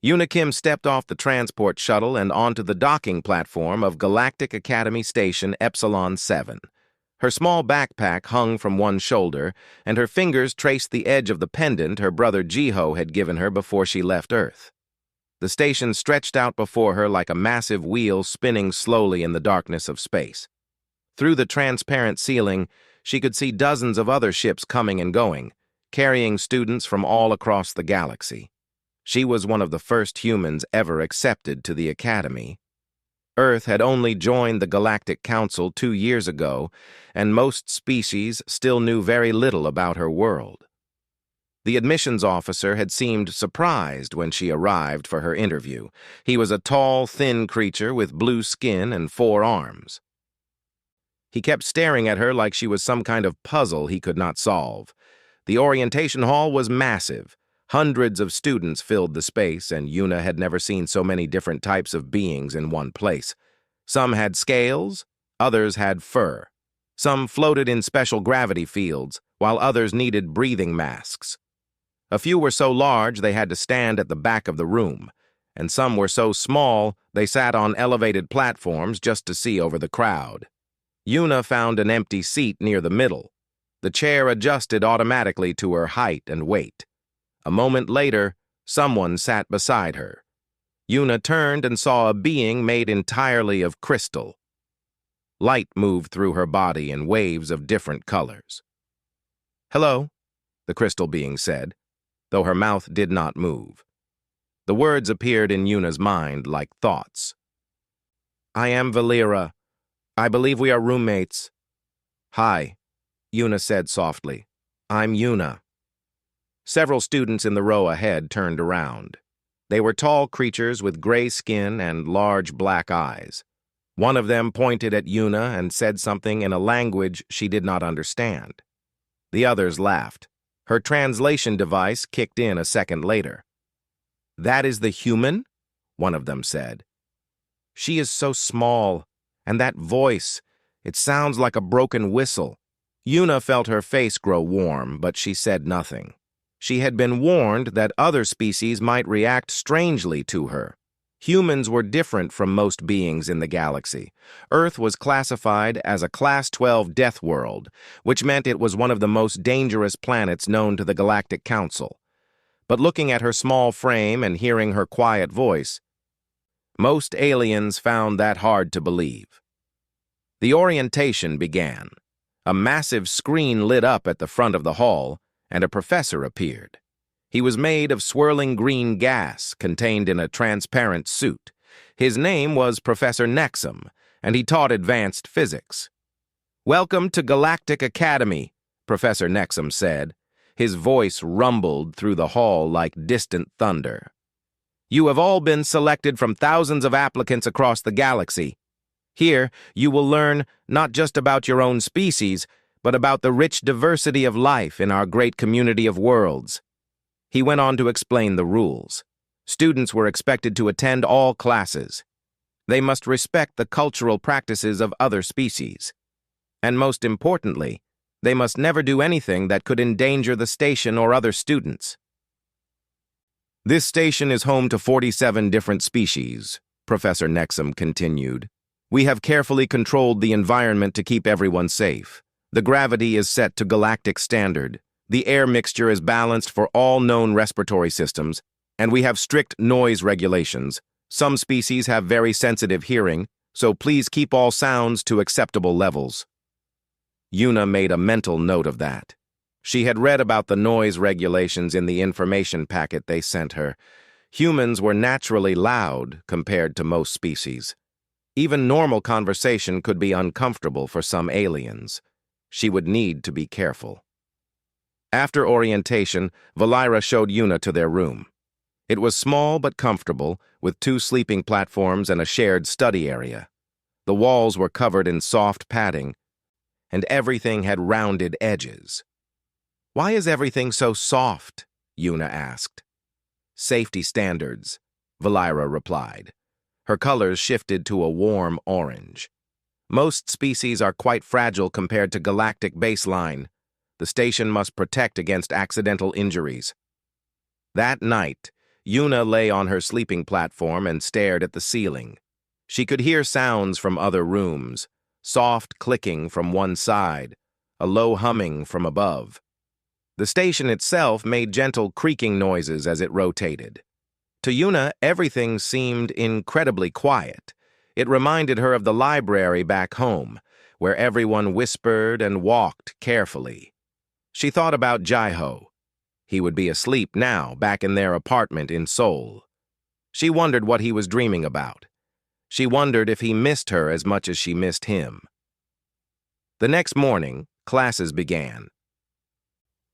Kim stepped off the transport shuttle and onto the docking platform of Galactic Academy Station Epsilon 7. Her small backpack hung from one shoulder, and her fingers traced the edge of the pendant her brother Jiho had given her before she left Earth. The station stretched out before her like a massive wheel spinning slowly in the darkness of space. Through the transparent ceiling, she could see dozens of other ships coming and going, carrying students from all across the galaxy. She was one of the first humans ever accepted to the Academy. Earth had only joined the Galactic Council 2 years ago, and most species still knew very little about her world. The admissions officer had seemed surprised when she arrived for her interview. He was a tall, thin creature with blue skin and 4 arms. He kept staring at her like she was some kind of puzzle he could not solve. The orientation hall was massive. Hundreds of students filled the space, and Yuna had never seen so many different types of beings in one place. Some had scales, others had fur. Some floated in special gravity fields, while others needed breathing masks. A few were so large they had to stand at the back of the room, and some were so small they sat on elevated platforms just to see over the crowd. Yuna found an empty seat near the middle. The chair adjusted automatically to her height and weight. A moment later, someone sat beside her. Yuna turned and saw a being made entirely of crystal. Light moved through her body in waves of different colors. "Hello," the crystal being said, though her mouth did not move. The words appeared in Yuna's mind like thoughts. "I am Valera. I believe we are roommates." "Hi," Yuna said softly. "I'm Yuna." Several students in the row ahead turned around. They were tall creatures with gray skin and large black eyes. One of them pointed at Yuna and said something in a language she did not understand. The others laughed. Her translation device kicked in a second later. "That is the human?" one of them said. "She is so small, and that voice, it sounds like a broken whistle." Yuna felt her face grow warm, but she said nothing. She had been warned that other species might react strangely to her. Humans were different from most beings in the galaxy. Earth was classified as a Class 12 death world, which meant it was one of the most dangerous planets known to the Galactic Council. But looking at her small frame and hearing her quiet voice, most aliens found that hard to believe. The orientation began. A massive screen lit up at the front of the hall, and a professor appeared. He was made of swirling green gas contained in a transparent suit. His name was Professor Nexum, and he taught advanced physics. "Welcome to Galactic Academy," Professor Nexum said. His voice rumbled through the hall like distant thunder. "You have all been selected from thousands of applicants across the galaxy. Here, you will learn not just about your own species, but about the rich diversity of life in our great community of worlds." He went on to explain the rules. Students were expected to attend all classes. They must respect the cultural practices of other species. And most importantly, they must never do anything that could endanger the station or other students. "This station is home to 47 different species," Professor Nexum continued. "We have carefully controlled the environment to keep everyone safe. The gravity is set to galactic standard. The air mixture is balanced for all known respiratory systems, and we have strict noise regulations. Some species have very sensitive hearing, so please keep all sounds to acceptable levels." Yuna made a mental note of that. She had read about the noise regulations in the information packet they sent her. Humans were naturally loud compared to most species. Even normal conversation could be uncomfortable for some aliens. She would need to be careful. After orientation, Valera showed Yuna to their room. It was small but comfortable, with 2 sleeping platforms and a shared study area. The walls were covered in soft padding, and everything had rounded edges. "Why is everything so soft?" Yuna asked. "Safety standards," Valera replied. Her colors shifted to a warm orange. "Most species are quite fragile compared to galactic baseline. The station must protect against accidental injuries." That night, Yuna lay on her sleeping platform and stared at the ceiling. She could hear sounds from other rooms, soft clicking from one side, a low humming from above. The station itself made gentle creaking noises as it rotated. To Yuna, everything seemed incredibly quiet. It reminded her of the library back home, where everyone whispered and walked carefully. She thought about Jaiho. He would be asleep now, back in their apartment in Seoul. She wondered what he was dreaming about. She wondered if he missed her as much as she missed him. The next morning, classes began.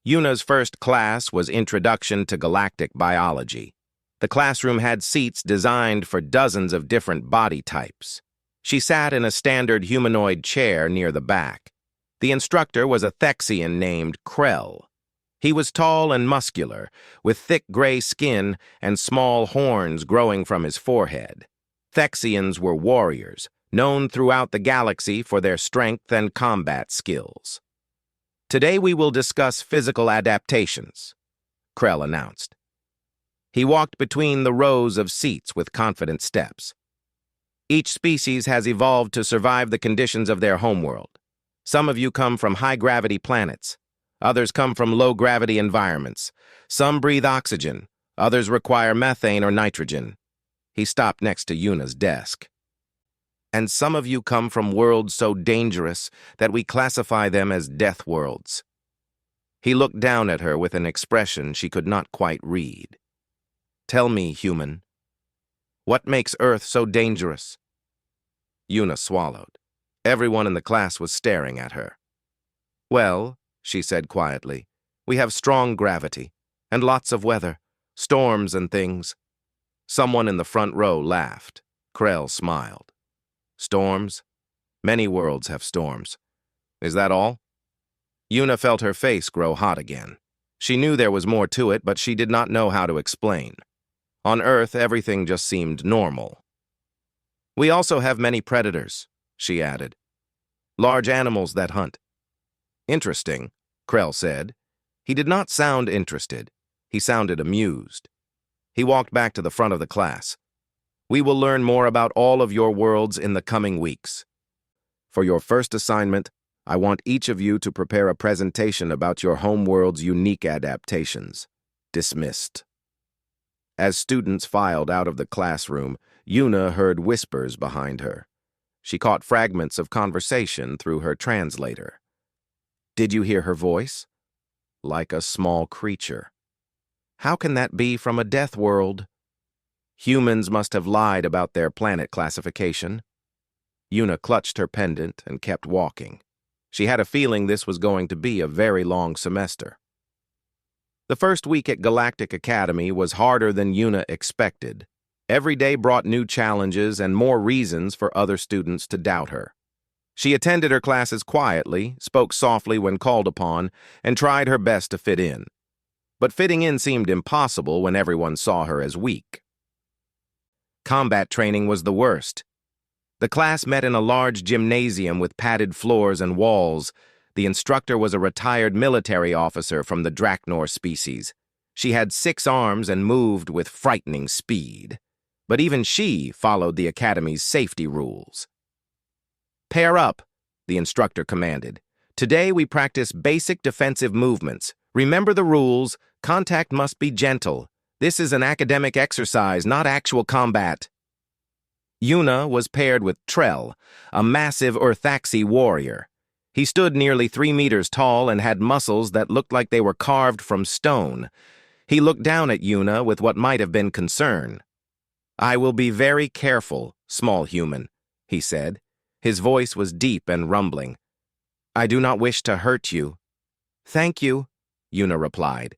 Yuna's first class was Introduction to Galactic Biology. The classroom had seats designed for dozens of different body types. She sat in a standard humanoid chair near the back. The instructor was a Thexian named Krell. He was tall and muscular, with thick gray skin and small horns growing from his forehead. Thexians were warriors, known throughout the galaxy for their strength and combat skills. Today we will discuss physical adaptations, Krell announced. He walked between the rows of seats with confident steps. Each species has evolved to survive the conditions of their homeworld. Some of you come from high-gravity planets. Others come from low-gravity environments. Some breathe oxygen. Others require methane or nitrogen. He stopped next to Yuna's desk. And some of you come from worlds so dangerous that we classify them as death worlds. He looked down at her with an expression she could not quite read. Tell me, human, what makes Earth so dangerous? Yuna swallowed. Everyone in the class was staring at her. Well, she said quietly, we have strong gravity and lots of weather, storms and things. Someone in the front row laughed. Krell smiled. Storms? Many worlds have storms. Is that all? Yuna felt her face grow hot again. She knew there was more to it, but she did not know how to explain. On Earth, everything just seemed normal. We also have many predators, she added. Large animals that hunt. Interesting, Krell said. He did not sound interested. He sounded amused. He walked back to the front of the class. We will learn more about all of your worlds in the coming weeks. For your first assignment, I want each of you to prepare a presentation about your home world's unique adaptations. Dismissed. As students filed out of the classroom, Yuna heard whispers behind her. She caught fragments of conversation through her translator. Did you hear her voice? Like a small creature. How can that be from a death world? Humans must have lied about their planet classification. Yuna clutched her pendant and kept walking. She had a feeling this was going to be a very long semester. The first week at Galactic Academy was harder than Yuna expected. Every day brought new challenges and more reasons for other students to doubt her. She attended her classes quietly, spoke softly when called upon, and tried her best to fit in. But fitting in seemed impossible when everyone saw her as weak. Combat training was the worst. The class met in a large gymnasium with padded floors and walls. The instructor was a retired military officer from the Draknor species. She had 6 arms and moved with frightening speed. But even she followed the academy's safety rules. Pair up, the instructor commanded. Today we practice basic defensive movements. Remember the rules. Contact must be gentle. This is an academic exercise, not actual combat. Yuna was paired with Trell, a massive Urthaxi warrior. He stood nearly 3 meters tall and had muscles that looked like they were carved from stone. He looked down at Yuna with what might have been concern. I will be very careful, small human, he said. His voice was deep and rumbling. I do not wish to hurt you. Thank you, Yuna replied.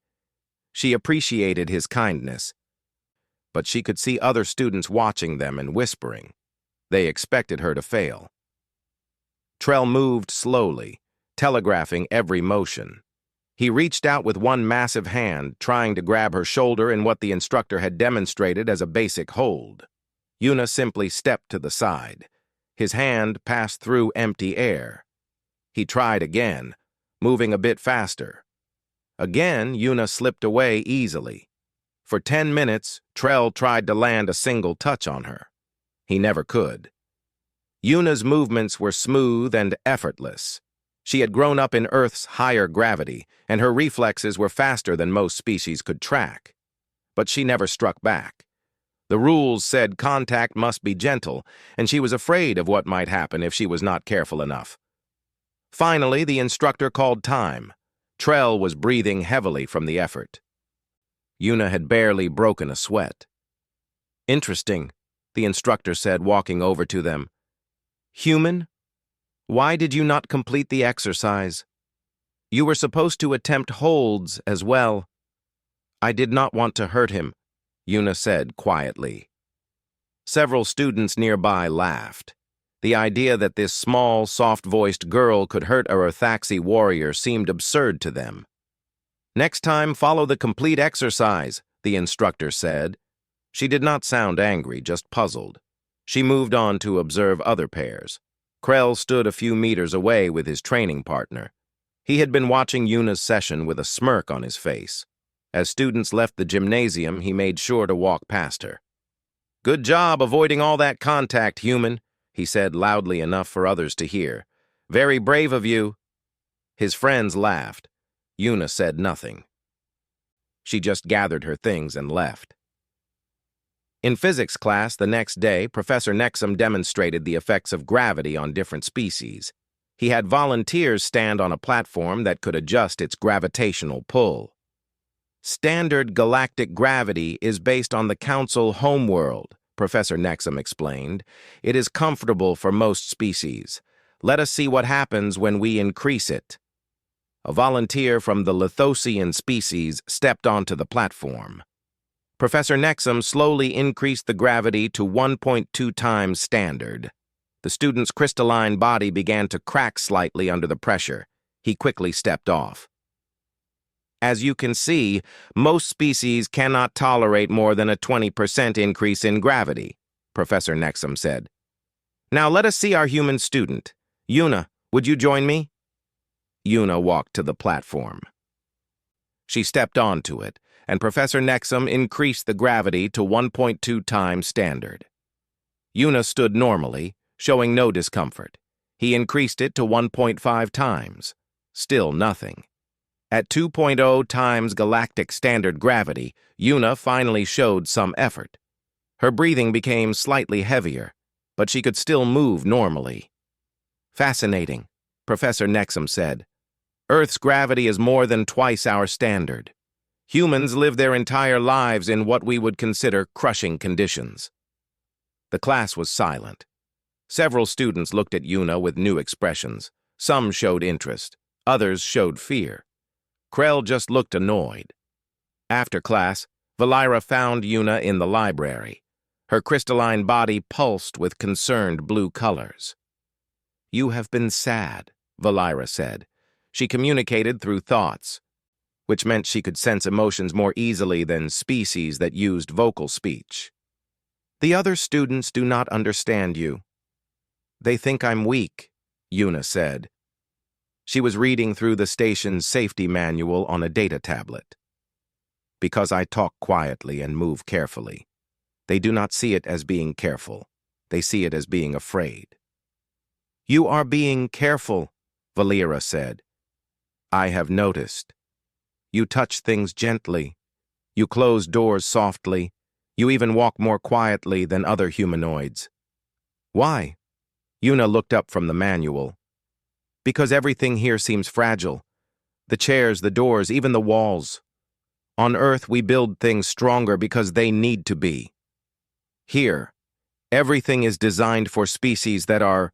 She appreciated his kindness. But she could see other students watching them and whispering. They expected her to fail. Trell moved slowly, telegraphing every motion. He reached out with one massive hand, trying to grab her shoulder in what the instructor had demonstrated as a basic hold. Yuna simply stepped to the side. His hand passed through empty air. He tried again, moving a bit faster. Again, Yuna slipped away easily. For 10 minutes, Trell tried to land a single touch on her. He never could. Yuna's movements were smooth and effortless. She had grown up in Earth's higher gravity, and her reflexes were faster than most species could track. But she never struck back. The rules said contact must be gentle, and she was afraid of what might happen if she was not careful enough. Finally, the instructor called time. Trell was breathing heavily from the effort. Yuna had barely broken a sweat. "Interesting," the instructor said, walking over to them. "Human, why did you not complete the exercise? You were supposed to attempt holds as well." "I did not want to hurt him," Yuna said quietly. Several students nearby laughed. The idea that this small, soft-voiced girl could hurt a Rothaxi warrior seemed absurd to them. "Next time, follow the complete exercise," the instructor said. She did not sound angry, just puzzled. She moved on to observe other pairs. Krell stood a few meters away with his training partner. He had been watching Yuna's session with a smirk on his face. As students left the gymnasium, he made sure to walk past her. "Good job avoiding all that contact, human," he said loudly enough for others to hear. "Very brave of you." His friends laughed. Yuna said nothing. She just gathered her things and left. In physics class the next day, Professor Nexum demonstrated the effects of gravity on different species. He had volunteers stand on a platform that could adjust its gravitational pull. "Standard galactic gravity is based on the Council homeworld," Professor Nexum explained. "It is comfortable for most species. Let us see what happens when we increase it." A volunteer from the Lithosian species stepped onto the platform. Professor Nexum slowly increased the gravity to 1.2 times standard. The student's crystalline body began to crack slightly under the pressure. He quickly stepped off. "As you can see, most species cannot tolerate more than a 20% increase in gravity," Professor Nexum said. "Now let us see our human student. Yuna, would you join me?" Yuna walked to the platform. She stepped onto it, and Professor Nexum increased the gravity to 1.2 times standard. Yuna stood normally, showing no discomfort. He increased it to 1.5 times. Still nothing. At 2.0 times galactic standard gravity, Yuna finally showed some effort. Her breathing became slightly heavier, but she could still move normally. "Fascinating," Professor Nexum said. "Earth's gravity is more than twice our standard. Humans live their entire lives in what we would consider crushing conditions." The class was silent. Several students looked at Yuna with new expressions. Some showed interest. Others showed fear. Krell just looked annoyed. After class, Valira found Yuna in the library. Her crystalline body pulsed with concerned blue colors. "You have been sad," Valira said. She communicated through thoughts, which meant she could sense emotions more easily than species that used vocal speech. "The other students do not understand you. They think I'm weak," Yuna said. She was reading through the station's safety manual on a data tablet. "Because I talk quietly and move carefully. They do not see it as being careful. They see it as being afraid." "You are being careful," Valira said. "I have noticed. You touch things gently. You close doors softly. You even walk more quietly than other humanoids." "Why?" Yuna looked up from the manual. "Because everything here seems fragile. The chairs, the doors, even the walls. On Earth, we build things stronger because they need to be. Here, everything is designed for species that are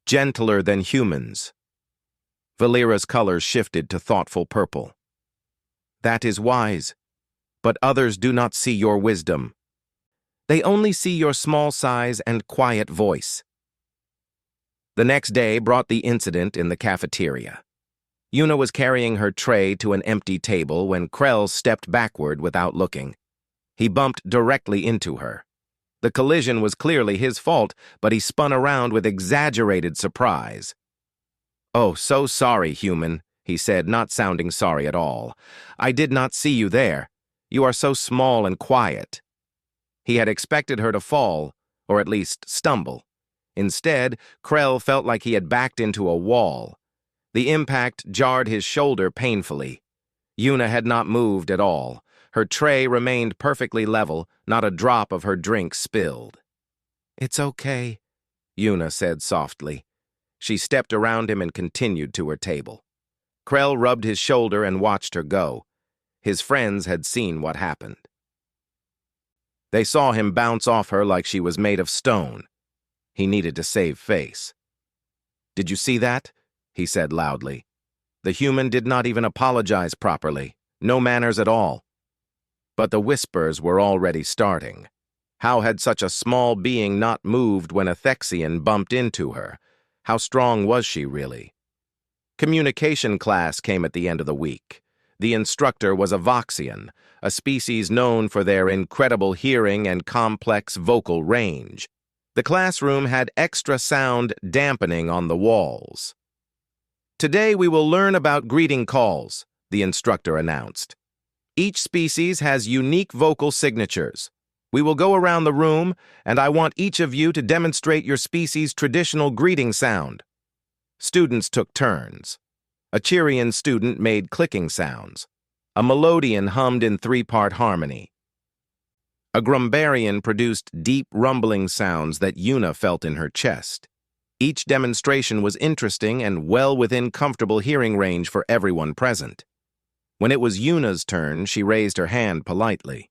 gentler than humans." Valira's colors shifted to thoughtful purple. "That is wise, but others do not see your wisdom. They only see your small size and quiet voice." The next day brought the incident in the cafeteria. Yuna was carrying her tray to an empty table when Krell stepped backward without looking. He bumped directly into her. The collision was clearly his fault, but he spun around with exaggerated surprise. "Oh, so sorry, human," he said, not sounding sorry at all. "I did not see you there. You are so small and quiet." He had expected her to fall, or at least stumble. Instead, Krell felt like he had backed into a wall. The impact jarred his shoulder painfully. Yuna had not moved at all. Her tray remained perfectly level, not a drop of her drink spilled. "It's okay," Yuna said softly. She stepped around him and continued to her table. Krell rubbed his shoulder and watched her go. His friends had seen what happened. They saw him bounce off her like she was made of stone. He needed to save face. "Did you see that?" he said loudly. The human did not even apologize properly. No manners at all. But the whispers were already starting. How had such a small being not moved when a Thexian bumped into her? How strong was she really? Communication class came at the end of the week. The instructor was a Voxian, a species known for their incredible hearing and complex vocal range. The classroom had extra sound dampening on the walls. "Today we will learn about greeting calls," the instructor announced. "Each species has unique vocal signatures. We will go around the room, and I want each of you to demonstrate your species' traditional greeting sound." Students took turns. A Cheerian student made clicking sounds. A Melodian hummed in three-part harmony. A Grumbarian produced deep, rumbling sounds that Yuna felt in her chest. Each demonstration was interesting and well within comfortable hearing range for everyone present. When it was Yuna's turn, she raised her hand politely.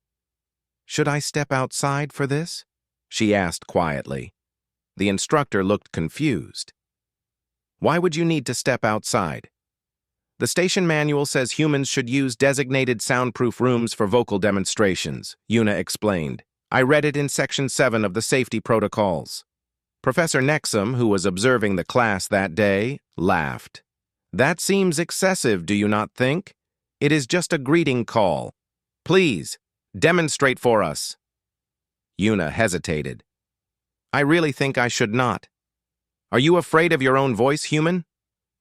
"Should I step outside for this?" she asked quietly. The instructor looked confused. "Why would you need to step outside?" "The station manual says humans should use designated soundproof rooms for vocal demonstrations," Yuna explained. "I read it in Section 7 of the safety protocols." Professor Nexum, who was observing the class that day, laughed. "That seems excessive, do you not think? It is just a greeting call. Please, demonstrate for us." Yuna hesitated. "I really think I should not." "Are you afraid of your own voice, human?"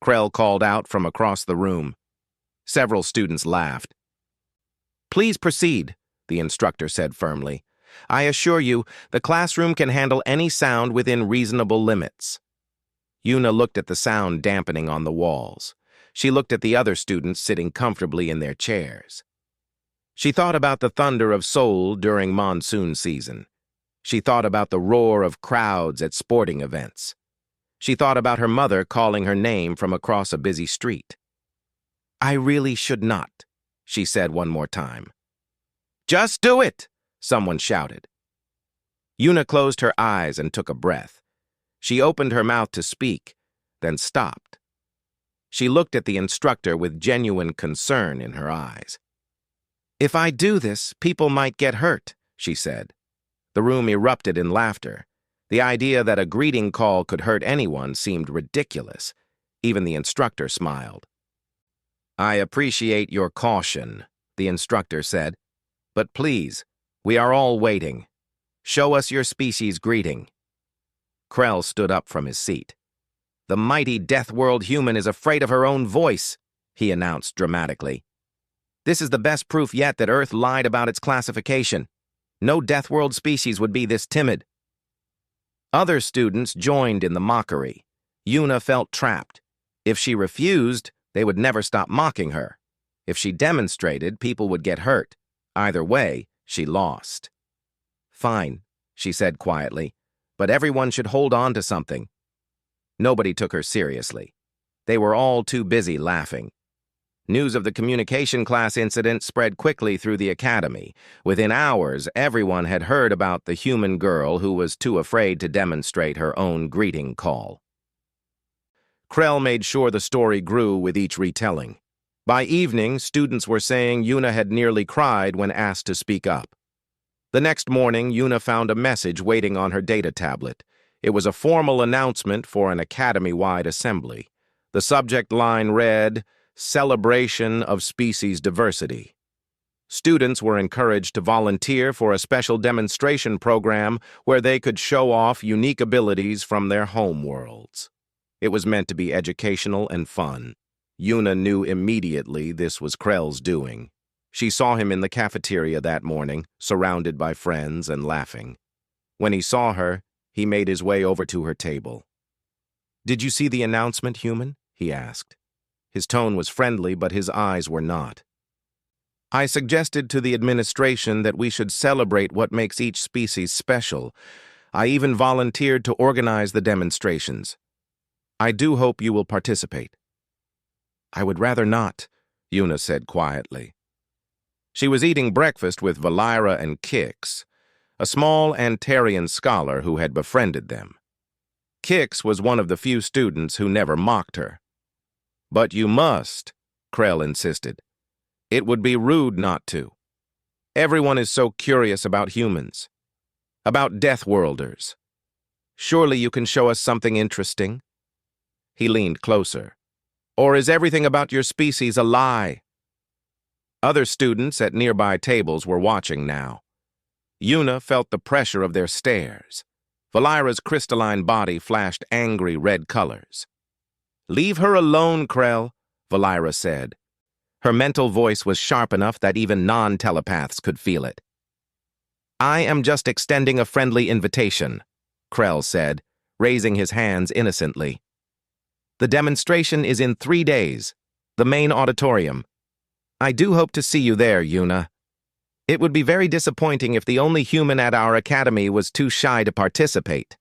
Krell called out from across the room. Several students laughed. "Please proceed," the instructor said firmly. "I assure you, the classroom can handle any sound within reasonable limits." Yuna looked at the sound dampening on the walls. She looked at the other students sitting comfortably in their chairs. She thought about the thunder of Seoul during monsoon season. She thought about the roar of crowds at sporting events. She thought about her mother calling her name from across a busy street. "I really should not," she said one more time. "Just do it!" someone shouted. Yuna closed her eyes and took a breath. She opened her mouth to speak, then stopped. She looked at the instructor with genuine concern in her eyes. "If I do this, people might get hurt," she said. The room erupted in laughter. The idea that a greeting call could hurt anyone seemed ridiculous. Even the instructor smiled. "I appreciate your caution," the instructor said. "But please, we are all waiting. Show us your species greeting." Krell stood up from his seat. "The mighty Death World human is afraid of her own voice," he announced dramatically. "This is the best proof yet that Earth lied about its classification. No Death World species would be this timid." Other students joined in the mockery. Yuna felt trapped. If she refused, they would never stop mocking her. If she demonstrated, people would get hurt. Either way, she lost. "Fine," she said quietly, "but everyone should hold on to something." Nobody took her seriously. They were all too busy laughing. News of the communication class incident spread quickly through the academy. Within hours, everyone had heard about the human girl who was too afraid to demonstrate her own greeting call. Krell made sure the story grew with each retelling. By evening, students were saying Yuna had nearly cried when asked to speak up. The next morning, Yuna found a message waiting on her data tablet. It was a formal announcement for an academy-wide assembly. The subject line read, "Celebration of Species Diversity." Students were encouraged to volunteer for a special demonstration program where they could show off unique abilities from their home worlds. It was meant to be educational and fun. Yuna knew immediately this was Krell's doing. She saw him in the cafeteria that morning, surrounded by friends and laughing. When he saw her, he made his way over to her table. "Did you see the announcement, human?" he asked. His tone was friendly, but his eyes were not. "I suggested to the administration that we should celebrate what makes each species special. I even volunteered to organize the demonstrations. I do hope you will participate." "I would rather not," Yuna said quietly. She was eating breakfast with Valira and Kix, a small Antarian scholar who had befriended them. Kix was one of the few students who never mocked her. "But you must," Krell insisted. "It would be rude not to. Everyone is so curious about humans, about Deathworlders. Surely you can show us something interesting?" He leaned closer. "Or is everything about your species a lie?" Other students at nearby tables were watching now. Yuna felt the pressure of their stares. Valira's crystalline body flashed angry red colors. "Leave her alone, Krell," Valira said. Her mental voice was sharp enough that even non-telepaths could feel it. "I am just extending a friendly invitation," Krell said, raising his hands innocently. "The demonstration is in 3 days, the main auditorium. I do hope to see you there, Yuna. It would be very disappointing if the only human at our academy was too shy to participate."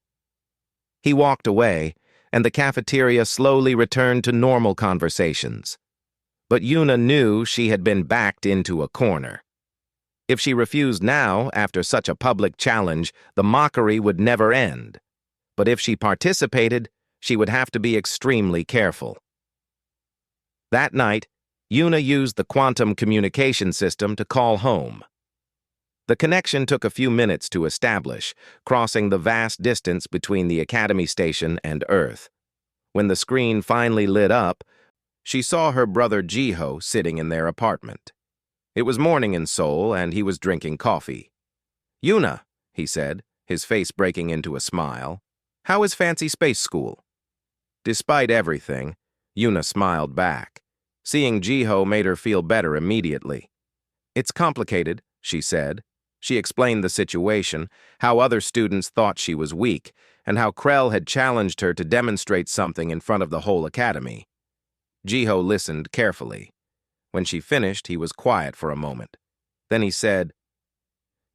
He walked away, and the cafeteria slowly returned to normal conversations. But Yuna knew she had been backed into a corner. If she refused now, after such a public challenge, the mockery would never end. But if she participated, she would have to be extremely careful. That night, Yuna used the quantum communication system to call home. The connection took a few minutes to establish, crossing the vast distance between the Academy station and Earth. When the screen finally lit up, she saw her brother Jiho sitting in their apartment. It was morning in Seoul, and he was drinking coffee. "Yuna," he said, his face breaking into a smile, "how is Fancy Space School?" Despite everything, Yuna smiled back. Seeing Jiho made her feel better immediately. "It's complicated," she said. She explained the situation, how other students thought she was weak, and how Krell had challenged her to demonstrate something in front of the whole academy. Jiho listened carefully. When she finished, he was quiet for a moment. Then he said,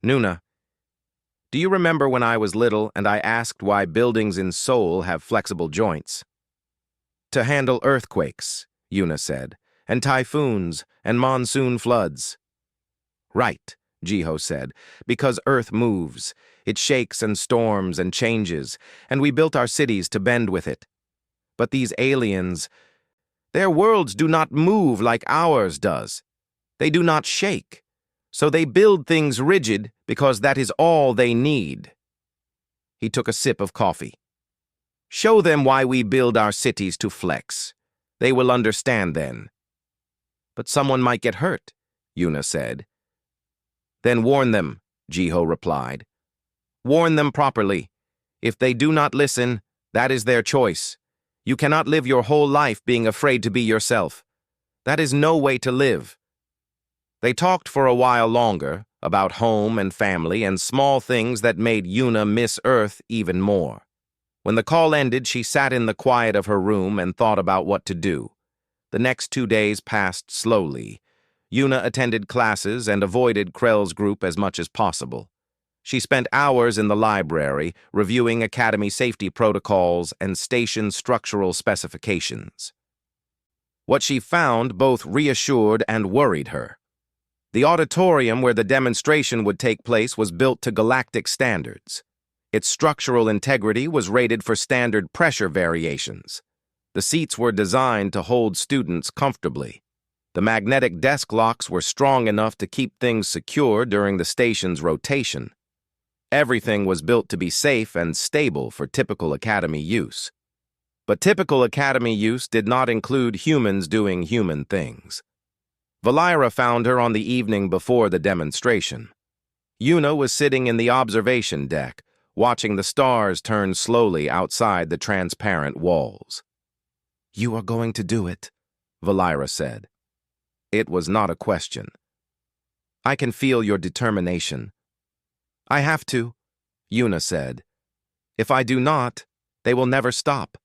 "Nuna, do you remember when I was little and I asked why buildings in Seoul have flexible joints?" "To handle earthquakes," Yuna said, "and typhoons and monsoon floods." "Right," Jiho said, "because Earth moves. It shakes and storms and changes, and we built our cities to bend with it. But these aliens, their worlds do not move like ours does. They do not shake. So they build things rigid because that is all they need." He took a sip of coffee. "Show them why we build our cities to flex. They will understand then." "But someone might get hurt," Yuna said. "Then warn them," Jiho replied. "Warn them properly. If they do not listen, that is their choice. You cannot live your whole life being afraid to be yourself. That is no way to live." They talked for a while longer, about home and family and small things that made Yuna miss Earth even more. When the call ended, she sat in the quiet of her room and thought about what to do. The next 2 days passed slowly. Yuna attended classes and avoided Krell's group as much as possible. She spent hours in the library, reviewing Academy safety protocols and station structural specifications. What she found both reassured and worried her. The auditorium where the demonstration would take place was built to galactic standards. Its structural integrity was rated for standard pressure variations. The seats were designed to hold students comfortably. The magnetic desk locks were strong enough to keep things secure during the station's rotation. Everything was built to be safe and stable for typical Academy use. But typical Academy use did not include humans doing human things. Valira found her on the evening before the demonstration. Yuna was sitting in the observation deck, watching the stars turn slowly outside the transparent walls. "You are going to do it," Valira said. It was not a question. I can feel your determination. I have to, Yuna said. If I do not, they will never stop.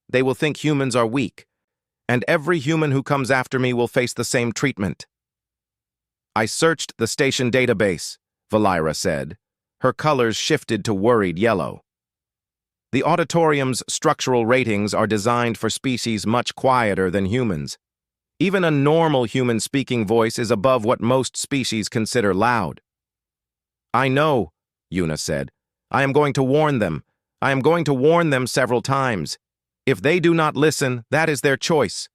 They will think humans are weak, and every human who comes after me will face the same treatment. I searched the station database, Valira said. Her colors shifted to worried yellow. The auditorium's structural ratings are designed for species much quieter than humans. Even a normal human speaking voice is above what most species consider loud. I know, Yuna said. I am going to warn them. I am going to warn them several times. If they do not listen, that is their choice.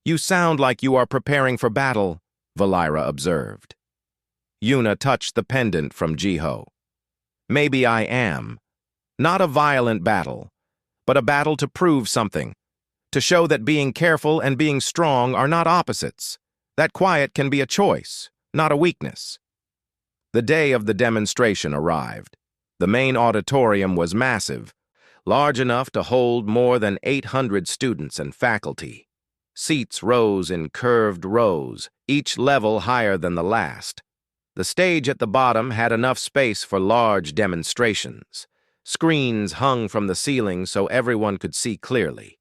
You sound like you are preparing for battle, Valira observed. Yuna touched the pendant from Jiho. Maybe I am. Not a violent battle, but a battle to prove something, to show that being careful and being strong are not opposites, that quiet can be a choice, not a weakness. The day of the demonstration arrived. The main auditorium was massive, large enough to hold more than 800 students and faculty. Seats rose in curved rows, each level higher than the last. The stage at the bottom had enough space for large demonstrations. Screens hung from the ceiling so everyone could see clearly.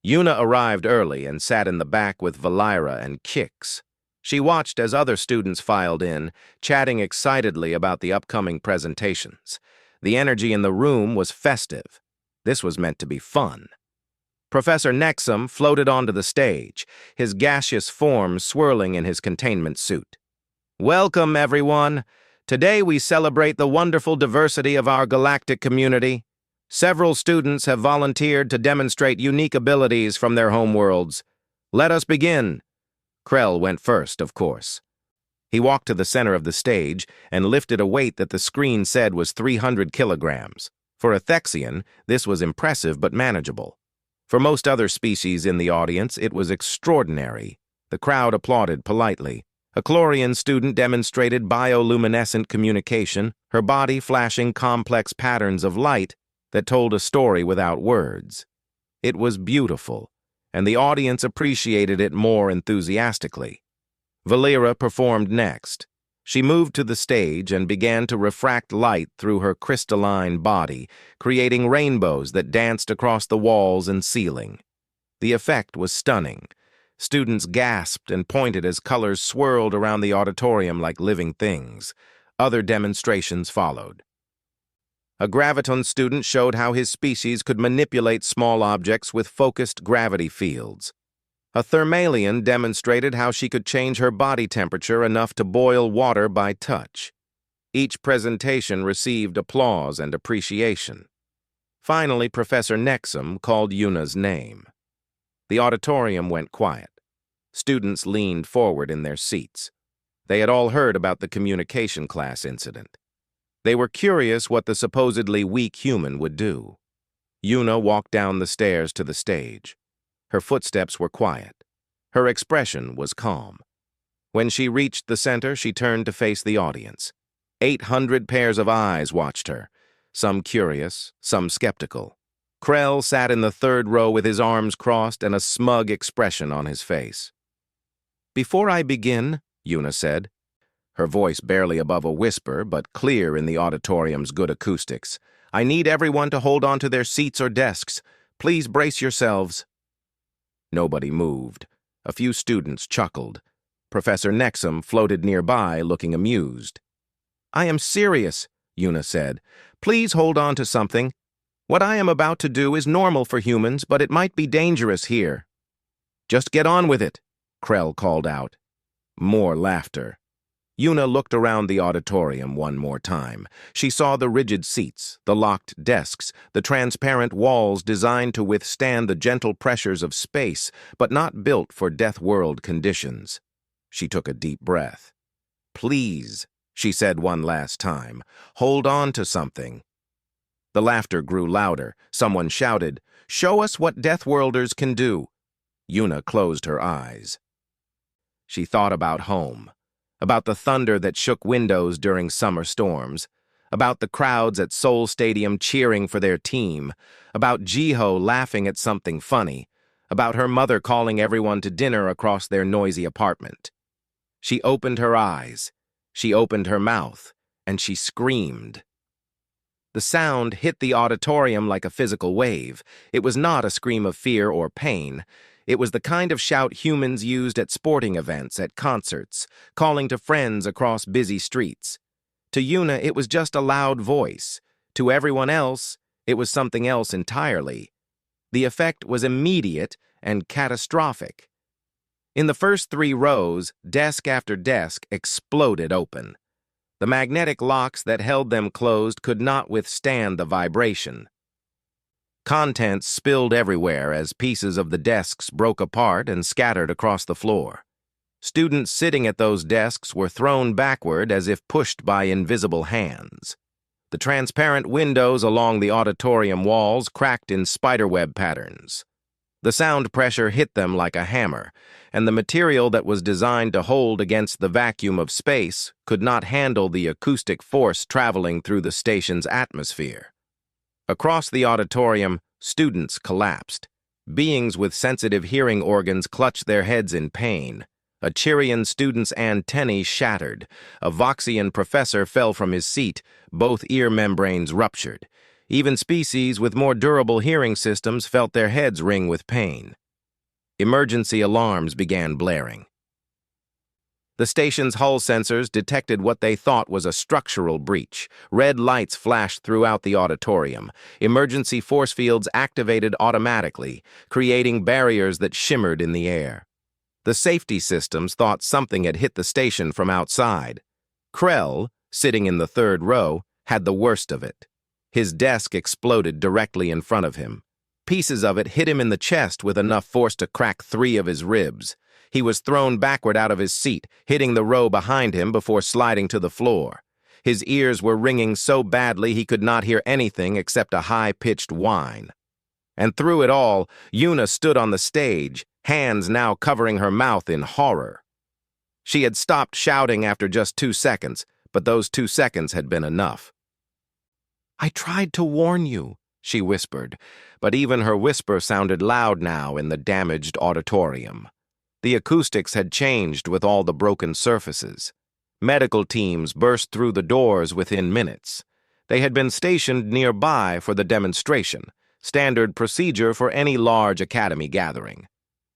Yuna arrived early and sat in the back with Valira and Kix. She watched as other students filed in, chatting excitedly about the upcoming presentations. The energy in the room was festive. This was meant to be fun. Professor Nexum floated onto the stage, his gaseous form swirling in his containment suit. Welcome, everyone. Today we celebrate the wonderful diversity of our galactic community. Several students have volunteered to demonstrate unique abilities from their homeworlds. Let us begin. Krell went first, of course. He walked to the center of the stage and lifted a weight that the screen said was 300 kilograms. For a Thexian, this was impressive but manageable. For most other species in the audience, it was extraordinary. The crowd applauded politely. A Chlorian student demonstrated bioluminescent communication, her body flashing complex patterns of light that told a story without words. It was beautiful, and the audience appreciated it more enthusiastically. Valira performed next. She moved to the stage and began to refract light through her crystalline body, creating rainbows that danced across the walls and ceiling. The effect was stunning. Students gasped and pointed as colors swirled around the auditorium like living things. Other demonstrations followed. A graviton student showed how his species could manipulate small objects with focused gravity fields. A Thermalian demonstrated how she could change her body temperature enough to boil water by touch. Each presentation received applause and appreciation. Finally, Professor Nexum called Yuna's name. The auditorium went quiet. Students leaned forward in their seats. They had all heard about the communication class incident. They were curious what the supposedly weak human would do. Yuna walked down the stairs to the stage. Her footsteps were quiet. Her expression was calm. When she reached the center, she turned to face the audience. 800 pairs of eyes watched her, some curious, some skeptical. Krell sat in the third row with his arms crossed and a smug expression on his face. Before I begin, Yuna said, her voice barely above a whisper but clear in the auditorium's good acoustics, I need everyone to hold on to their seats or desks. Please brace yourselves. Nobody moved. A few students chuckled. Professor Nexum floated nearby, looking amused. I am serious, Yuna said. Please hold on to something. What I am about to do is normal for humans, but it might be dangerous here. Just get on with it, Krell called out. More laughter. Yuna looked around the auditorium one more time. She saw the rigid seats, the locked desks, the transparent walls designed to withstand the gentle pressures of space, but not built for death world conditions. She took a deep breath. Please, she said one last time, hold on to something. The laughter grew louder. Someone shouted, Show us what Deathworlders can do. Yuna closed her eyes. She thought about home. About the thunder that shook windows during summer storms, about the crowds at Seoul Stadium cheering for their team, about Jiho laughing at something funny, about her mother calling everyone to dinner across their noisy apartment. She opened her eyes. She opened her mouth, and she screamed. The sound hit the auditorium like a physical wave. It was not a scream of fear or pain. It was the kind of shout humans used at sporting events, at concerts, calling to friends across busy streets. To Yuna, it was just a loud voice. To everyone else, it was something else entirely. The effect was immediate and catastrophic. In the first 3 rows, desk after desk exploded open. The magnetic locks that held them closed could not withstand the vibration. Contents spilled everywhere as pieces of the desks broke apart and scattered across the floor. Students sitting at those desks were thrown backward as if pushed by invisible hands. The transparent windows along the auditorium walls cracked in spiderweb patterns. The sound pressure hit them like a hammer, and the material that was designed to hold against the vacuum of space could not handle the acoustic force traveling through the station's atmosphere. Across the auditorium, students collapsed. Beings with sensitive hearing organs clutched their heads in pain. A Chirian student's antennae shattered. A Voxian professor fell from his seat, both ear membranes ruptured. Even species with more durable hearing systems felt their heads ring with pain. Emergency alarms began blaring. The station's hull sensors detected what they thought was a structural breach. Red lights flashed throughout the auditorium. Emergency force fields activated automatically, creating barriers that shimmered in the air. The safety systems thought something had hit the station from outside. Krell, sitting in the 3rd row, had the worst of it. His desk exploded directly in front of him. Pieces of it hit him in the chest with enough force to crack 3 of his ribs. He was thrown backward out of his seat, hitting the row behind him before sliding to the floor. His ears were ringing so badly he could not hear anything except a high-pitched whine. And through it all, Yuna stood on the stage, hands now covering her mouth in horror. She had stopped shouting after just 2 seconds, but those 2 seconds had been enough. "I tried to warn you," she whispered, but even her whisper sounded loud now in the damaged auditorium. The acoustics had changed with all the broken surfaces. Medical teams burst through the doors within minutes. They had been stationed nearby for the demonstration, standard procedure for any large academy gathering.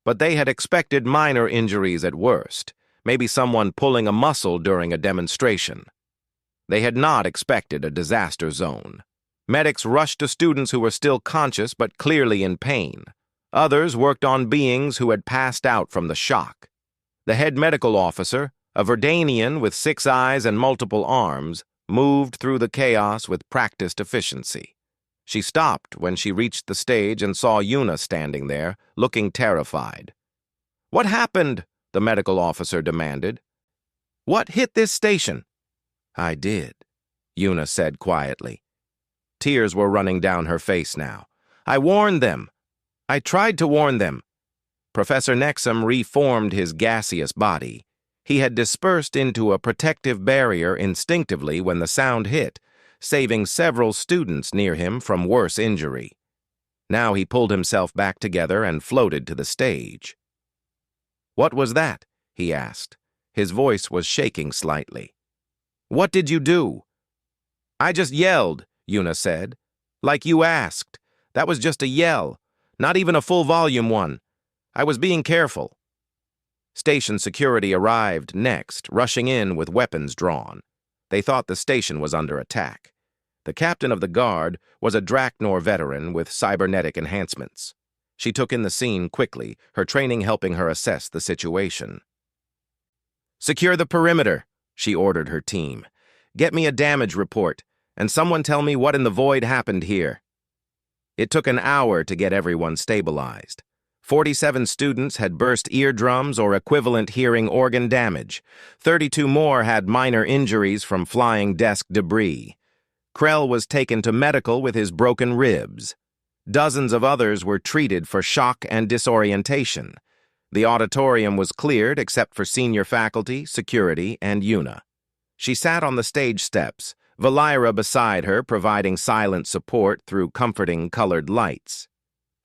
But they had expected minor injuries at worst, maybe someone pulling a muscle during a demonstration. They had not expected a disaster zone. Medics rushed to students who were still conscious but clearly in pain. Others worked on beings who had passed out from the shock. The head medical officer, a Verdanian with 6 eyes and multiple arms, moved through the chaos with practiced efficiency. She stopped when she reached the stage and saw Yuna standing there, looking terrified. "What happened?" the medical officer demanded. "What hit this station?" "I did," Yuna said quietly. Tears were running down her face now. "I warned them. I tried to warn them." Professor Nexum reformed his gaseous body. He had dispersed into a protective barrier instinctively when the sound hit, saving several students near him from worse injury. Now he pulled himself back together and floated to the stage. "What was that?" he asked. His voice was shaking slightly. "What did you do?" "I just yelled," Yuna said. "Like you asked. That was just a yell, not even a full-volume one. I was being careful." Station security arrived next, rushing in with weapons drawn. They thought the station was under attack. The captain of the guard was a Draknor veteran with cybernetic enhancements. She took in the scene quickly, her training helping her assess the situation. "Secure the perimeter," she ordered her team. "Get me a damage report, and someone tell me what in the void happened here." It took an hour to get everyone stabilized. 47 students had burst eardrums or equivalent hearing organ damage. 32 more had minor injuries from flying desk debris. Krell was taken to medical with his broken ribs. Dozens of others were treated for shock and disorientation. The auditorium was cleared except for senior faculty, security, and Yuna. She sat on the stage steps, Valira beside her providing silent support through comforting colored lights.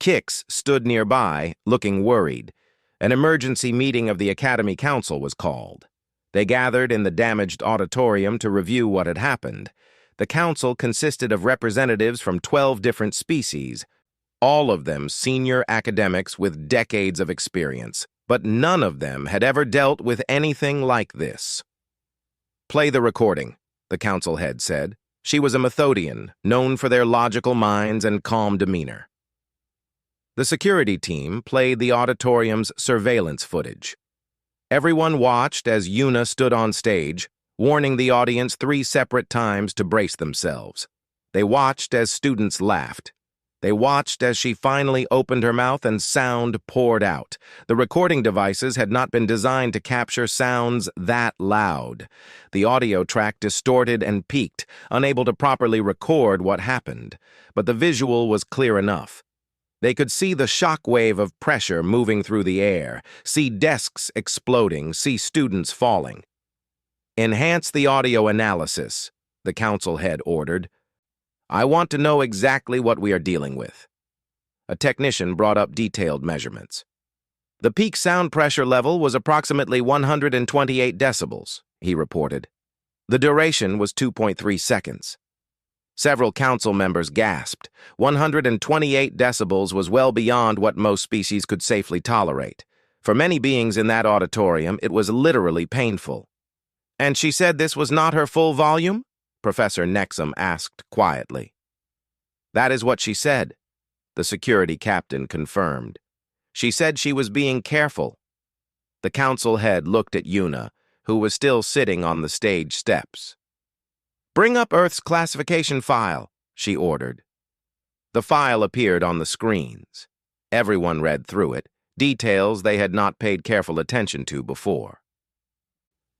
Kix stood nearby, looking worried. An emergency meeting of the Academy Council was called. They gathered in the damaged auditorium to review what had happened. The council consisted of representatives from 12 different species, all of them senior academics with decades of experience, but none of them had ever dealt with anything like this. "Play the recording," the council head said. She was a Methodian, known for their logical minds and calm demeanor. The security team played the auditorium's surveillance footage. Everyone watched as Yuna stood on stage, warning the audience 3 separate times to brace themselves. They watched as students laughed. They watched as she finally opened her mouth and sound poured out. The recording devices had not been designed to capture sounds that loud. The audio track distorted and peaked, unable to properly record what happened. But the visual was clear enough. They could see the shock wave of pressure moving through the air, see desks exploding, see students falling. "Enhance the audio analysis," the council head ordered. "I want to know exactly what we are dealing with." A technician brought up detailed measurements. "The peak sound pressure level was approximately 128 decibels, he reported. The duration was 2.3 seconds. Several council members gasped. 128 decibels was well beyond what most species could safely tolerate. For many beings in that auditorium, it was literally painful. "And she said this was not her full volume?" Professor Nexum asked quietly. "That is what she said," the security captain confirmed. "She said she was being careful." The council head looked at Yuna, who was still sitting on the stage steps. "Bring up Earth's classification file," she ordered. The file appeared on the screens. Everyone read through it, details they had not paid careful attention to before.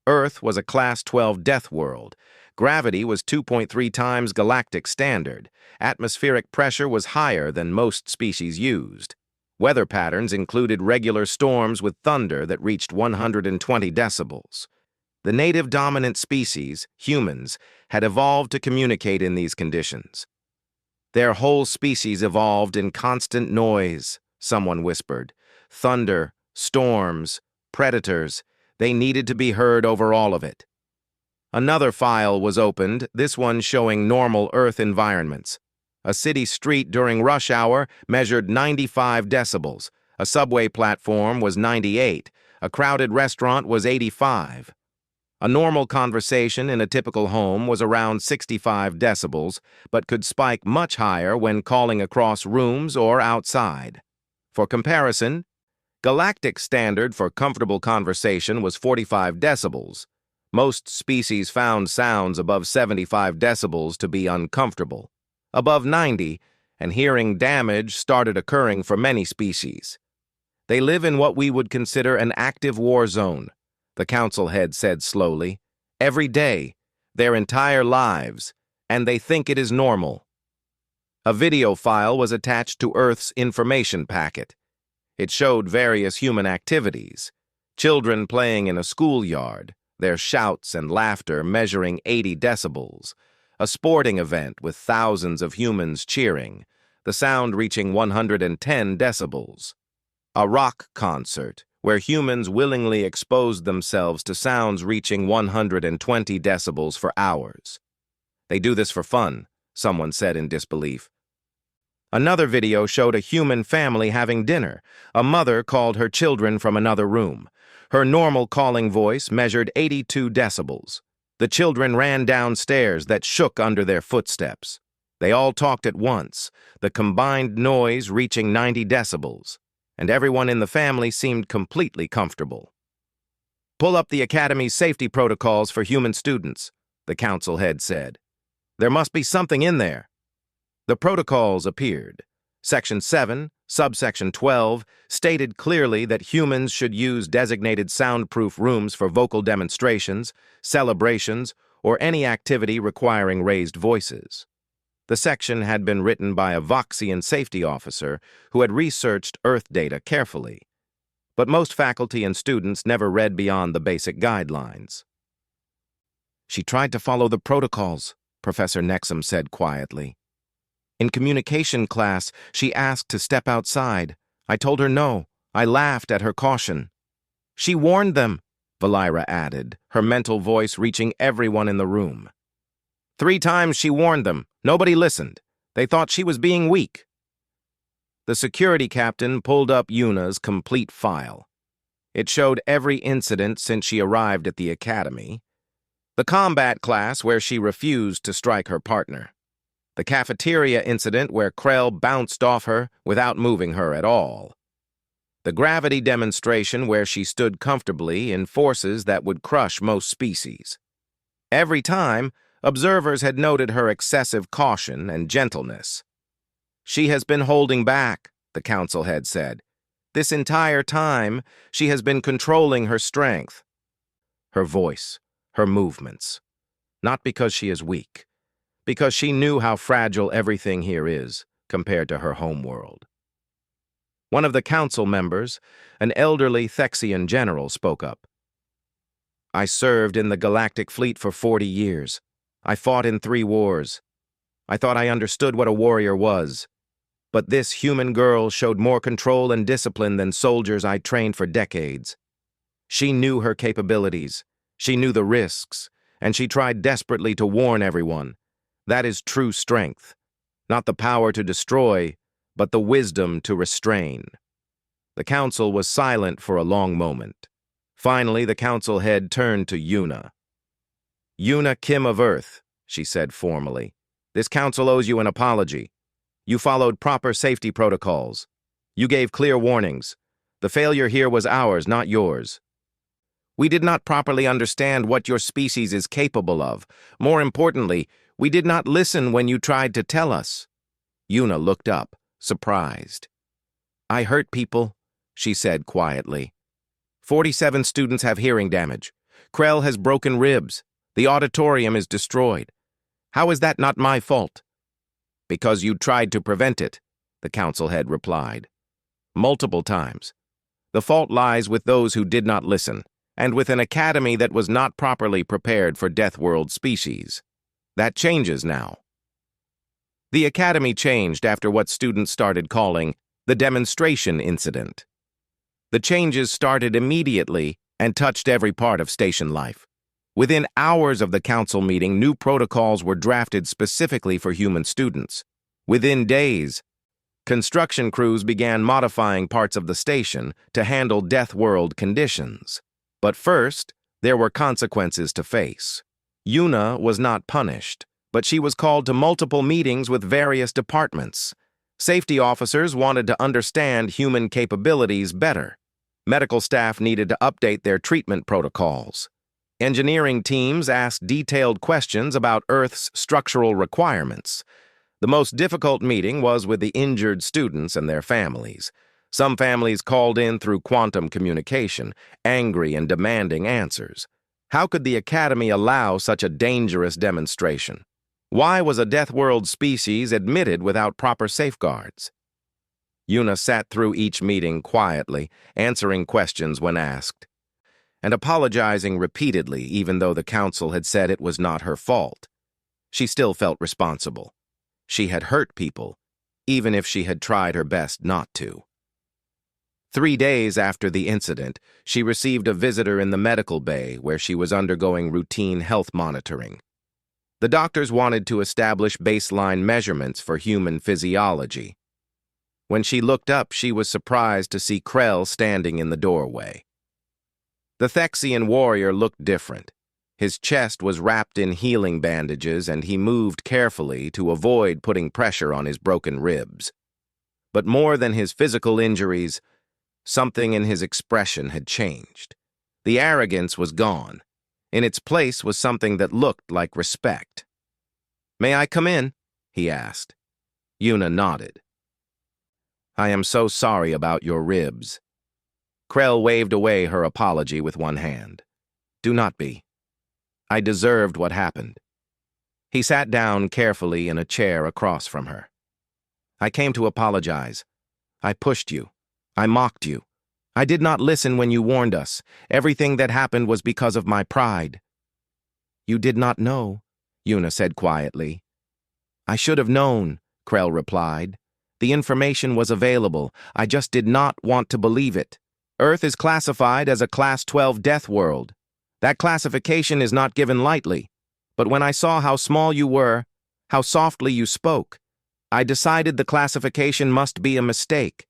Earth was a Class 12 death world. Gravity was 2.3 times galactic standard. Atmospheric pressure was higher than most species used. Weather patterns included regular storms with thunder that reached 120 decibels. The native dominant species, humans, had evolved to communicate in these conditions. "Their whole species evolved in constant noise," someone whispered. "Thunder, storms, predators. They needed to be heard over all of it." Another file was opened, this one showing normal Earth environments. A city street during rush hour measured 95 decibels. A subway platform was 98. A crowded restaurant was 85. A normal conversation in a typical home was around 65 decibels, but could spike much higher when calling across rooms or outside. For comparison, galactic standard for comfortable conversation was 45 decibels. Most species found sounds above 75 decibels to be uncomfortable. Above 90, and hearing damage started occurring for many species. "They live in what we would consider an active war zone," the council head said slowly. "Every day, their entire lives, and they think it is normal." A video file was attached to Earth's information packet. It showed various human activities. Children playing in a schoolyard, their shouts and laughter measuring 80 decibels. A sporting event with thousands of humans cheering, the sound reaching 110 decibels. A rock concert, where humans willingly exposed themselves to sounds reaching 120 decibels for hours. "They do this for fun," someone said in disbelief. Another video showed a human family having dinner. A mother called her children from another room. Her normal calling voice measured 82 decibels. The children ran downstairs that shook under their footsteps. They all talked at once, the combined noise reaching 90 decibels, and everyone in the family seemed completely comfortable. "Pull up the Academy's safety protocols for human students," the council head said. "There must be something in there." The protocols appeared. Section 7, subsection 12, stated clearly that humans should use designated soundproof rooms for vocal demonstrations, celebrations, or any activity requiring raised voices. The section had been written by a Voxian safety officer who had researched Earth data carefully. But most faculty and students never read beyond the basic guidelines. "She tried to follow the protocols," Professor Nexum said quietly. "In communication class, she asked to step outside. I told her no. I laughed at her caution." "She warned them," Valira added, her mental voice reaching everyone in the room. 3 times she warned them. Nobody listened. They thought she was being weak. The security captain pulled up Yuna's complete file. It showed every incident since she arrived at the academy. The combat class where she refused to strike her partner. The cafeteria incident where Krell bounced off her without moving her at all. The gravity demonstration where she stood comfortably in forces that would crush most species. Every time, observers had noted her excessive caution and gentleness. She has been holding back, the council had said. This entire time, she has been controlling her strength. Her voice, her movements. Not because she is weak, because she knew how fragile everything here is compared to her homeworld. One of the council members, an elderly Thexian general, spoke up. I served in the Galactic Fleet for 40 years. I fought in 3 wars. I thought I understood what a warrior was. But this human girl showed more control and discipline than soldiers I trained for decades. She knew her capabilities. She knew the risks, and she tried desperately to warn everyone. That is true strength. Not the power to destroy, but the wisdom to restrain. The council was silent for a long moment. Finally, the council head turned to Yuna. Yuna Kim of Earth, she said formally. This council owes you an apology. You followed proper safety protocols. You gave clear warnings. The failure here was ours, not yours. We did not properly understand what your species is capable of. More importantly, we did not listen when you tried to tell us. Yuna looked up, surprised. I hurt people, she said quietly. 47 students have hearing damage. Krell has broken ribs. The auditorium is destroyed. How is that not my fault? Because you tried to prevent it, the council head replied. Multiple times. The fault lies with those who did not listen, and with an academy that was not properly prepared for Death World species. That changes now. The academy changed after what students started calling the demonstration incident. The changes started immediately and touched every part of station life. Within hours of the council meeting, new protocols were drafted specifically for human students. Within days, construction crews began modifying parts of the station to handle Death World conditions. But first, there were consequences to face. Yuna was not punished, but she was called to multiple meetings with various departments. Safety officers wanted to understand human capabilities better. Medical staff needed to update their treatment protocols. Engineering teams asked detailed questions about Earth's structural requirements. The most difficult meeting was with the injured students and their families. Some families called in through quantum communication, angry and demanding answers. How could the Academy allow such a dangerous demonstration? Why was a Death World species admitted without proper safeguards? Yuna sat through each meeting quietly, answering questions when asked, and apologizing repeatedly even though the council had said it was not her fault. She still felt responsible. She had hurt people, even if she had tried her best not to. 3 days after the incident, she received a visitor in the medical bay where she was undergoing routine health monitoring. The doctors wanted to establish baseline measurements for human physiology. When she looked up, she was surprised to see Krell standing in the doorway. The Thexian warrior looked different. His chest was wrapped in healing bandages, and he moved carefully to avoid putting pressure on his broken ribs. But more than his physical injuries, something in his expression had changed. The arrogance was gone. In its place was something that looked like respect. "May I come in?" he asked. Yuna nodded. "I am so sorry about your ribs." Krell waved away her apology with one hand. "Do not be. I deserved what happened." He sat down carefully in a chair across from her. "I came to apologize. I pushed you. I mocked you. I did not listen when you warned us. Everything that happened was because of my pride." "You did not know," Yuna said quietly. "I should have known," Krell replied. "The information was available. I just did not want to believe it." Earth is classified as a Class 12 death world. That classification is not given lightly, but when I saw how small you were, how softly you spoke, I decided the classification must be a mistake.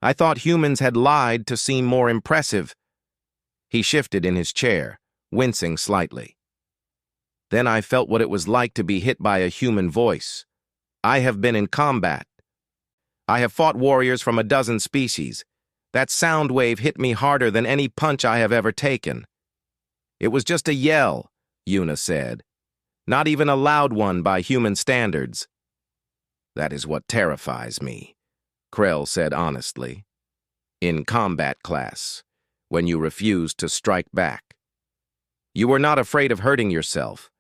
I thought humans had lied to seem more impressive. He shifted in his chair, wincing slightly. Then I felt what it was like to be hit by a human voice. I have been in combat. I have fought warriors from a dozen species. That sound wave hit me harder than any punch I have ever taken. It was just a yell, Yuna said. Not even a loud one by human standards. That is what terrifies me, Krell said honestly. In combat class, when you refused to strike back. You were not afraid of hurting yourself.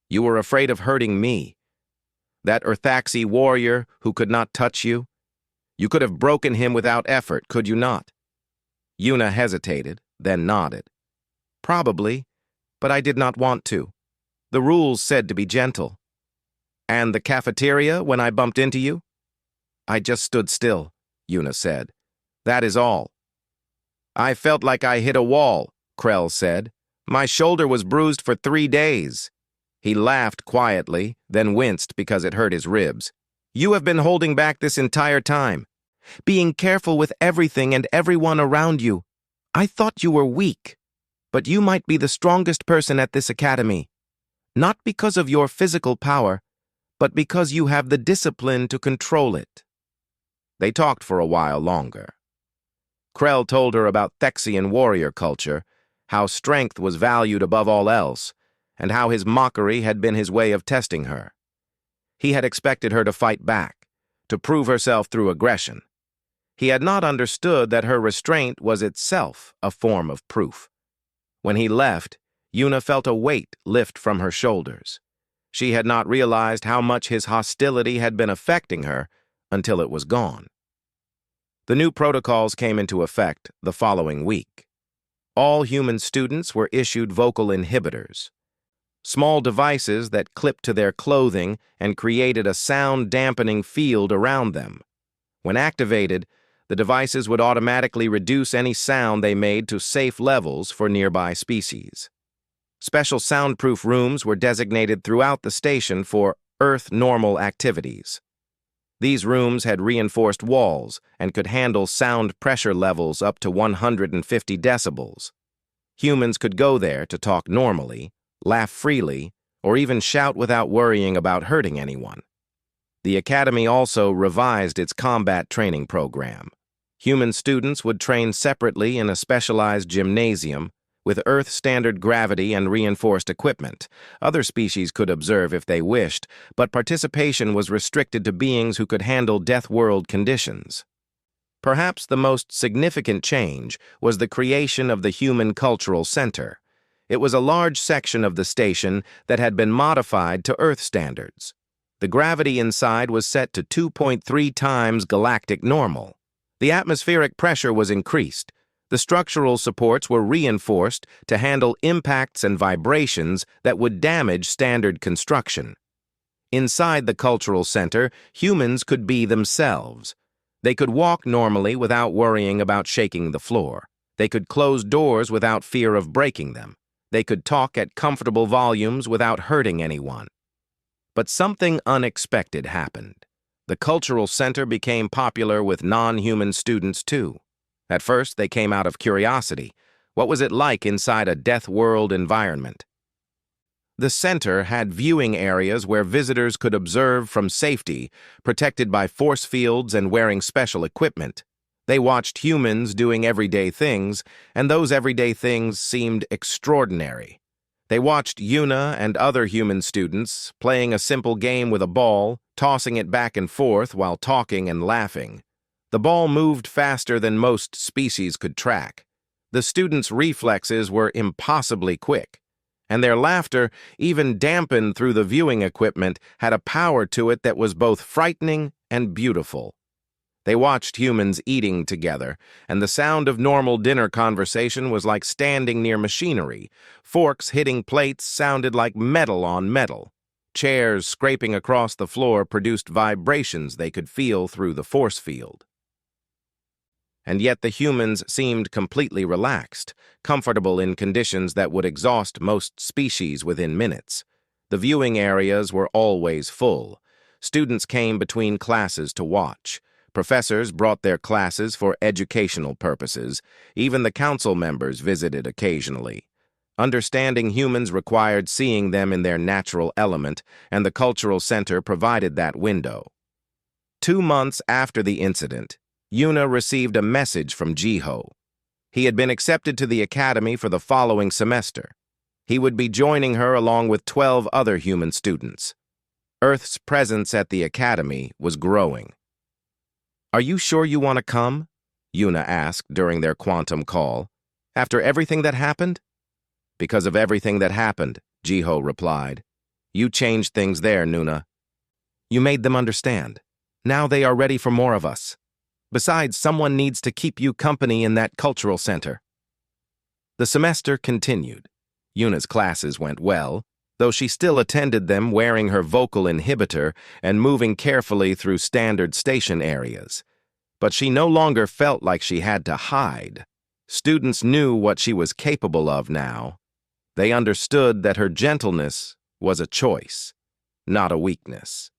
You were afraid of hurting me. That Urthaxi warrior who could not touch you. You could have broken him without effort, could you not? Yuna hesitated, then nodded. Probably, but I did not want to. The rules said to be gentle. And the cafeteria when I bumped into you? I just stood still, Yuna said. That is all. I felt like I hit a wall, Krell said. My shoulder was bruised for 3 days. He laughed quietly, then winced because it hurt his ribs. You have been holding back this entire time, being careful with everything and everyone around you. I thought you were weak, but you might be the strongest person at this academy. Not because of your physical power, but because you have the discipline to control it. They talked for a while longer. Krell told her about Thexian warrior culture, how strength was valued above all else, and how his mockery had been his way of testing her. He had expected her to fight back, to prove herself through aggression. He had not understood that her restraint was itself a form of proof. When he left, Yuna felt a weight lift from her shoulders. She had not realized how much his hostility had been affecting her until it was gone. The new protocols came into effect the following week. All human students were issued vocal inhibitors, small devices that clipped to their clothing and created a sound-dampening field around them. When activated, the devices would automatically reduce any sound they made to safe levels for nearby species. Special soundproof rooms were designated throughout the station for Earth-normal activities. These rooms had reinforced walls and could handle sound pressure levels up to 150 decibels. Humans could go there to talk normally, laugh freely, or even shout without worrying about hurting anyone. The Academy also revised its combat training program. Human students would train separately in a specialized gymnasium with Earth-standard gravity and reinforced equipment. Other species could observe if they wished, but participation was restricted to beings who could handle death world conditions. Perhaps the most significant change was the creation of the Human Cultural Center. It was a large section of the station that had been modified to Earth standards. The gravity inside was set to 2.3 times galactic normal. The atmospheric pressure was increased. The structural supports were reinforced to handle impacts and vibrations that would damage standard construction. Inside the cultural center, humans could be themselves. They could walk normally without worrying about shaking the floor. They could close doors without fear of breaking them. They could talk at comfortable volumes without hurting anyone. But something unexpected happened. The cultural center became popular with non-human students too. At first, they came out of curiosity. What was it like inside a death world environment? The center had viewing areas where visitors could observe from safety, protected by force fields and wearing special equipment. They watched humans doing everyday things, and those everyday things seemed extraordinary. They watched Yuna and other human students playing a simple game with a ball, tossing it back and forth while talking and laughing. The ball moved faster than most species could track. The students' reflexes were impossibly quick, and their laughter, even dampened through the viewing equipment, had a power to it that was both frightening and beautiful. They watched humans eating together, and the sound of normal dinner conversation was like standing near machinery. Forks hitting plates sounded like metal on metal. Chairs scraping across the floor produced vibrations they could feel through the force field. and yet the humans seemed completely relaxed, comfortable in conditions that would exhaust most species within minutes. The viewing areas were always full. Students came between classes to watch. Professors brought their classes for educational purposes. Even the council members visited occasionally. Understanding humans required seeing them in their natural element, and the cultural center provided that window. 2 months after the incident, Yuna received a message from Jiho. He had been accepted to the academy for the following semester. He would be joining her along with 12 other human students. Earth's presence at the academy was growing. "Are you sure you want to come?" Yuna asked during their quantum call. "After everything that happened?" "Because of everything that happened," Jiho replied. "You changed things there, Nuna. You made them understand. Now they are ready for more of us. Besides, someone needs to keep you company in that cultural center." The semester continued. Yuna's classes went well, though she still attended them wearing her vocal inhibitor and moving carefully through standard station areas. But she no longer felt like she had to hide. Students knew what she was capable of now. They understood that her gentleness was a choice, not a weakness.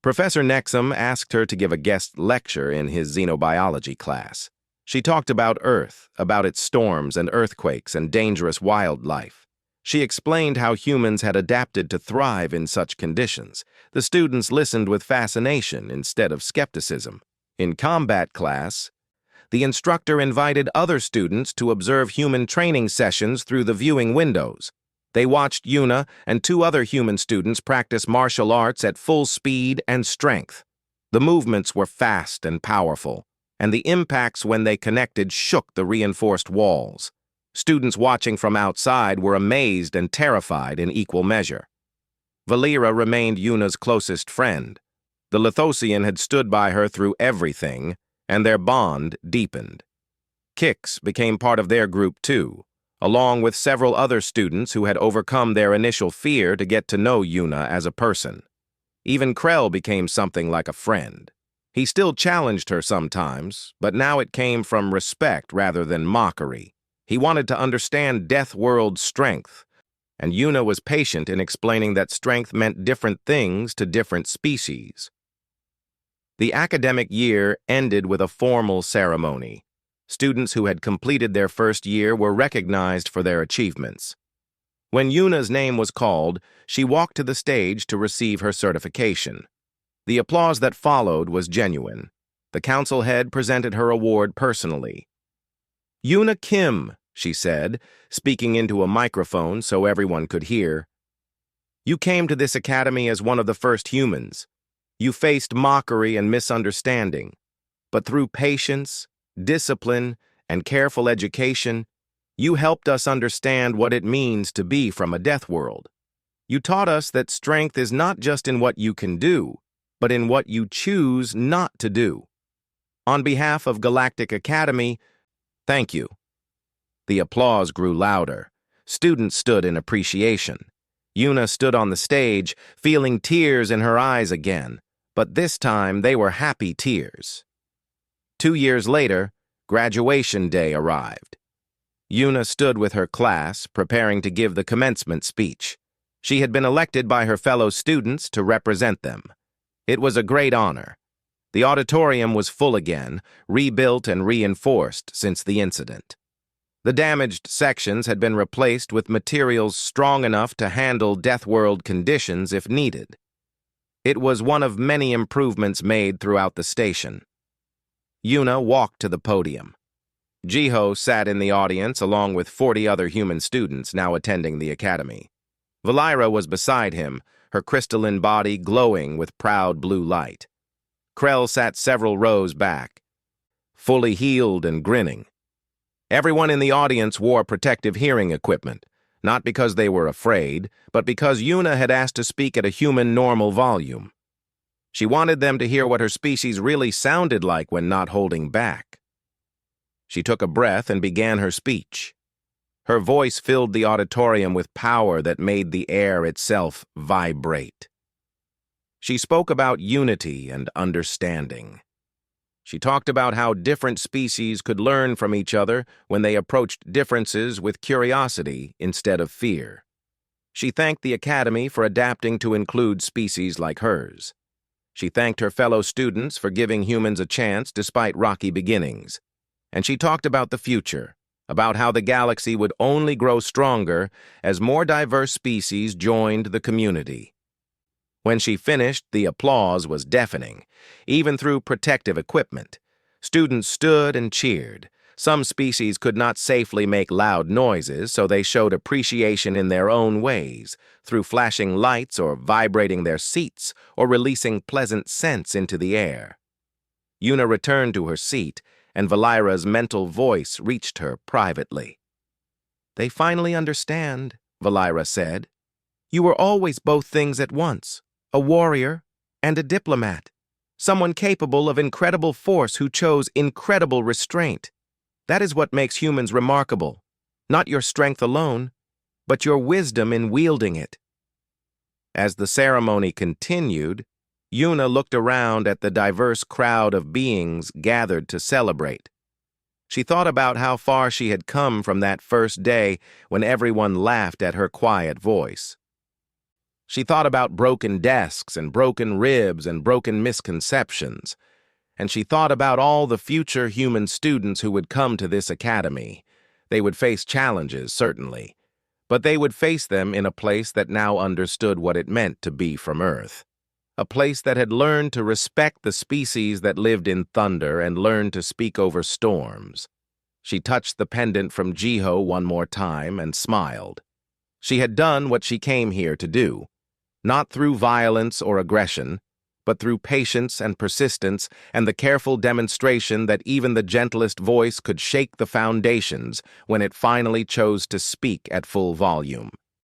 Professor Nexum asked her to give a guest lecture in his xenobiology class. She talked about Earth, about its storms and earthquakes and dangerous wildlife. She explained how humans had adapted to thrive in such conditions. The students listened with fascination instead of skepticism. In combat class, the instructor invited other students to observe human training sessions through the viewing windows. They watched Yuna and 2 other human students practice martial arts at full speed and strength. The movements were fast and powerful, and the impacts when they connected shook the reinforced walls. Students watching from outside were amazed and terrified in equal measure. Valera remained Yuna's closest friend. The Lithosian had stood by her through everything, and their bond deepened. Kix became part of their group too, along with several other students who had overcome their initial fear to get to know Yuna as a person. Even Krell became something like a friend. He still challenged her sometimes, but now it came from respect rather than mockery. He wanted to understand Death World's strength, and Yuna was patient in explaining that strength meant different things to different species. The academic year ended with a formal ceremony. Students who had completed their first year were recognized for their achievements. When Yuna's name was called, she walked to the stage to receive her certification. The applause that followed was genuine. The council head presented her award personally. "Yuna Kim," she said, speaking into a microphone so everyone could hear. "You came to this academy as one of the first humans. You faced mockery and misunderstanding, but through patience, discipline, and careful education, you helped us understand what it means to be from a death world. You taught us that strength is not just in what you can do, but in what you choose not to do. On behalf of Galactic Academy, thank you." The applause grew louder. Students stood in appreciation. Yuna stood on the stage, feeling tears in her eyes again, but this time they were happy tears. 2 years later, graduation day arrived. Yuna stood with her class, preparing to give the commencement speech. She had been elected by her fellow students to represent them. It was a great honor. The auditorium was full again, rebuilt and reinforced since the incident. The damaged sections had been replaced with materials strong enough to handle Death World conditions if needed. It was one of many improvements made throughout the station. Yuna walked to the podium. Jiho sat in the audience along with 40 other human students now attending the academy. Valera was beside him, her crystalline body glowing with proud blue light. Krell sat several rows back, fully healed and grinning. Everyone in the audience wore protective hearing equipment, not because they were afraid, but because Yuna had asked to speak at a human normal volume. She wanted them to hear what her species really sounded like when not holding back. She took a breath and began her speech. Her voice filled the auditorium with power that made the air itself vibrate. She spoke about unity and understanding. She talked about how different species could learn from each other when they approached differences with curiosity instead of fear. She thanked the Academy for adapting to include species like hers. She thanked her fellow students for giving humans a chance despite rocky beginnings. And she talked about the future, about how the galaxy would only grow stronger as more diverse species joined the community. When she finished, the applause was deafening, even through protective equipment. Students stood and cheered. Some species could not safely make loud noises, so they showed appreciation in their own ways, through flashing lights or vibrating their seats or releasing pleasant scents into the air. Yuna returned to her seat, and Valira's mental voice reached her privately. "They finally understand," Valira said. "You were always both things at once, a warrior and a diplomat, someone capable of incredible force who chose incredible restraint. That is what makes humans remarkable, not your strength alone, but your wisdom in wielding it." As the ceremony continued, Yuna looked around at the diverse crowd of beings gathered to celebrate. She thought about how far she had come from that first day when everyone laughed at her quiet voice. She thought about broken desks and broken ribs and broken misconceptions. And she thought about all the future human students who would come to this academy. They would face challenges, certainly, but they would face them in a place that now understood what it meant to be from Earth. A place that had learned to respect the species that lived in thunder and learned to speak over storms. She touched the pendant from Jiho one more time and smiled. She had done what she came here to do, not through violence or aggression, but through patience and persistence and the careful demonstration that even the gentlest voice could shake the foundations when it finally chose to speak at full volume.